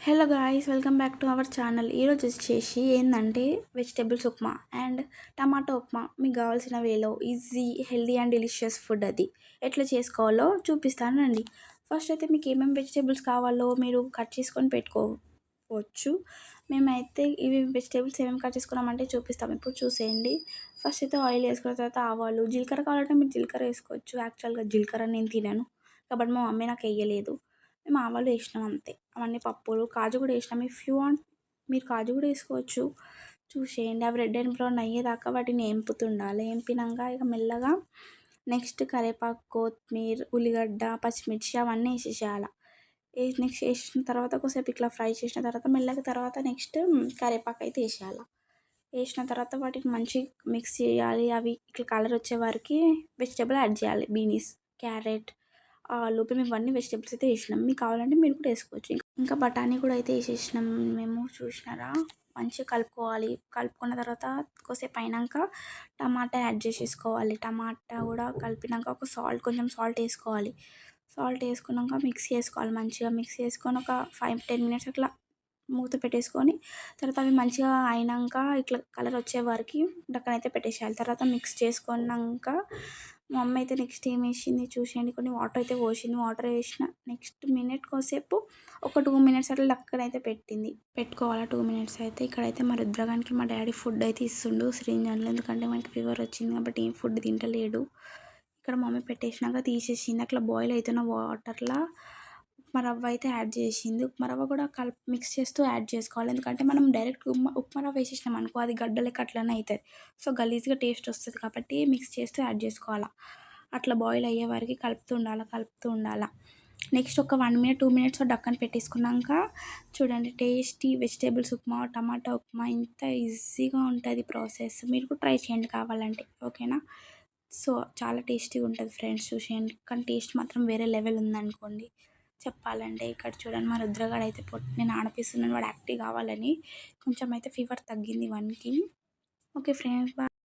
Hello guys, welcome back to our channel. ఈరోజు వచ్చేసి ఏంటంటే vegetables upma and tomato upma. మీకు కావాల్సిన వేలో easy, healthy and delicious food అది ఎట్లా చేసుకోవాలో చూపిస్తానండి. ఫస్ట్ అయితే మీకు ఏమేమి వెజిటేబుల్స్ కావాలో మీరు కట్ చేసుకొని పెట్టుకోవచ్చు. మేమైతే ఇవి వెజిటేబుల్స్ ఏమేమి కట్ చేసుకున్నామంటే చూపిస్తాం, ఇప్పుడు చూసేయండి. ఫస్ట్ అయితే ఆయిల్ వేసుకున్న తర్వాత ఆవాలు, జీలకర్ర కావాలంటే మీరు జీలకర్ర వేసుకోవచ్చు. యాక్చువల్గా జీలకర్ర నేను తినను కాబట్టి మా మమ్మీ నాకు వేయలేదు. మేము ఆవాలు వేసినాం అంతే. అవన్నీ పప్పులు, కాజు కూడా వేసినాం. ఇఫ్ యూ వాంట్ మీరు కాజు కూడా వేసుకోవచ్చు. చూసేయండి, అవి రెడ్ అండ్ బ్రౌన్ అయ్యేదాకా వాటిని ఎంపుతుండాలి. ఎంపినాక ఇక మెల్లగా నెక్స్ట్ కరివేపాకు, కొత్తిమీర, ఉల్లిగడ్డ, పచ్చిమిర్చి అవన్నీ వేసేసేయాలి. నెక్స్ట్ వేసిన తర్వాత కొద్దిసేపు ఇట్లా ఫ్రై చేసిన తర్వాత మెల్లగా తర్వాత నెక్స్ట్ కరివేపాకు అయితే వేసేయాలి. వేసిన తర్వాత వాటిని మంచిగా మిక్స్ చేయాలి. అవి ఇట్లా కలర్ వచ్చే వరకు వెజిటేబుల్ యాడ్ చేయాలి. బీనీస్, క్యారెట్, ఆలు, మేము ఇవన్నీ వెజిటేబుల్స్ అయితే వేసినాం. మీకు కావాలంటే మీరు కూడా వేసుకోవచ్చు. ఇంకా బఠానీ కూడా అయితే వేసేసినాం మేము. చూసినారా, మంచిగా కలుపుకోవాలి. కలుపుకున్న తర్వాత కొద్దిసేపు అయినాక టమాటా యాడ్ చేసేసుకోవాలి. టమాటా కూడా కలిపినాక కొంచెం సాల్ట్ వేసుకోవాలి. సాల్ట్ వేసుకున్నాక మిక్స్ చేసుకోవాలి. మంచిగా మిక్స్ చేసుకొని ఒక 5-10 మినిట్స్ అట్లా మూత పెట్టేసుకొని తర్వాత అవి మంచిగా అయినాక ఇట్లా కలర్ వచ్చే వరకు డక్కనైతే పెట్టేసేయాలి. తర్వాత మిక్స్ చేసుకున్నాక మా అమ్మ అయితే నెక్స్ట్ ఏం వేసింది చూసేయండి. కొన్ని వాటర్ అయితే పోసింది. వాటర్ వేసిన నెక్స్ట్ మినిట్ కోసేపు ఒక 2 మినిట్స్ అట్లా డక్కనైతే పెట్టుకోవాలి. 2 మినిట్స్ అయితే ఇక్కడైతే మా రుద్రగానికి మా డాడీ ఫుడ్ అయితే ఇస్తుండు సిరింజన్లో, ఎందుకంటే మనకి ఫీవర్ వచ్చింది కాబట్టి ఏం ఫుడ్ తింటలేడు. ఇక్కడ మమ్మీ పెట్టేసినాక తీసేసింది. అట్లా బాయిల్ అవుతున్న వాటర్లో ఉప్మా రవ్వ అయితే యాడ్ చేసింది. ఉప్మా రవ్వ కూడా మిక్స్ చేస్తూ యాడ్ చేసుకోవాలి. ఎందుకంటే మనం డైరెక్ట్ ఉప్మా రవ్వ వేసేసినాం అనుకో అది గడ్డలకి అట్లనే అవుతుంది. సో గలీజ్గా టేస్ట్ వస్తుంది కాబట్టి మిక్స్ చేస్తూ యాడ్ చేసుకోవాలి. అట్లా బాయిల్ అయ్యే వరకు కలుపుతూ ఉండాలి. నెక్స్ట్ ఒక 1 మినిట్ 2 మినిట్స్ డక్కన పెట్టేసుకున్నాక చూడండి, టేస్టీ వెజిటేబుల్స్ ఉప్మా, టమాటా ఉప్మా ఇంత ఈజీగా ఉంటుంది ప్రాసెస్. మీరు కూడా ట్రై చేయండి కావాలంటే, ఓకేనా? సో చాలా టేస్టీగా ఉంటుంది ఫ్రెండ్స్, చూసేయండి. కానీ టేస్ట్ మాత్రం వేరే లెవెల్ ఉందనుకోండి చెప్పాలంటే. ఇక్కడ చూడండి, మా రుద్రగాడు అయితే నేను ఆడిపిస్తున్నాను వాడు యాక్టివ్ కావాలని. కొంచెం అయితే ఫీవర్ తగ్గింది వానికి. Okay friends, bye.